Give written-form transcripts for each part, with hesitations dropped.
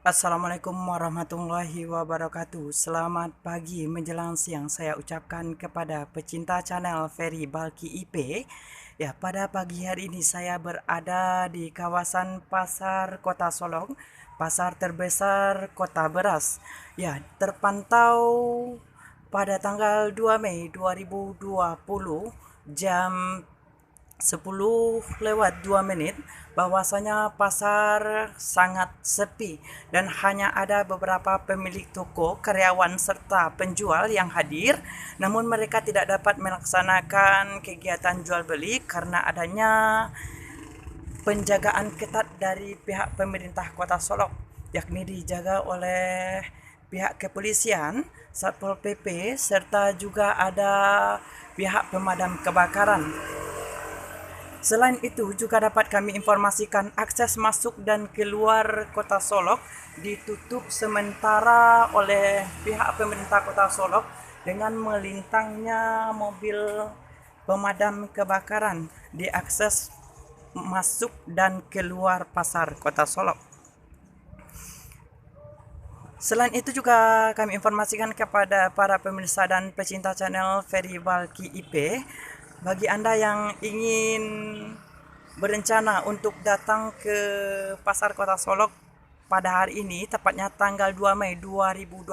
Assalamualaikum warahmatullahi wabarakatuh. Selamat pagi menjelang siang saya ucapkan kepada pecinta channel Ferry Balki IP. Ya, pada pagi hari ini saya berada di kawasan Pasar Kota Solok, pasar terbesar Kota Beras. Ya, terpantau pada tanggal 2 Mei 2020 jam 10 lewat 2 menit bahwasanya pasar sangat sepi dan hanya ada beberapa pemilik toko, karyawan serta penjual yang hadir, namun mereka tidak dapat melaksanakan kegiatan jual beli karena adanya penjagaan ketat dari pihak pemerintah Kota Solok, yakni dijaga oleh pihak kepolisian, Satpol PP, serta juga ada pihak pemadam kebakaran. Selain itu juga dapat kami informasikan akses masuk dan keluar Kota Solok ditutup sementara oleh pihak pemerintah Kota Solok dengan melintangnya mobil pemadam kebakaran di akses masuk dan keluar pasar Kota Solok. Selain itu juga kami informasikan kepada para pemirsa dan pecinta channel Ferry Balki IP, bagi Anda yang ingin berencana untuk datang ke Pasar Kota Solok pada hari ini, tepatnya tanggal 2 Mei 2020,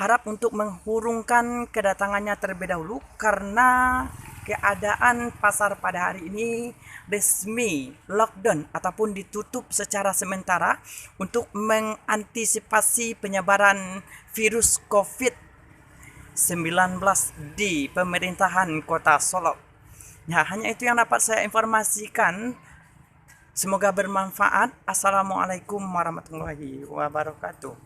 harap untuk menghurungkan kedatangannya terlebih dahulu karena keadaan pasar pada hari ini resmi lockdown ataupun ditutup secara sementara untuk mengantisipasi penyebaran virus COVID-19 di pemerintahan Kota Solok. Ya, hanya itu yang dapat saya informasikan. Semoga bermanfaat. Assalamualaikum warahmatullahi wabarakatuh.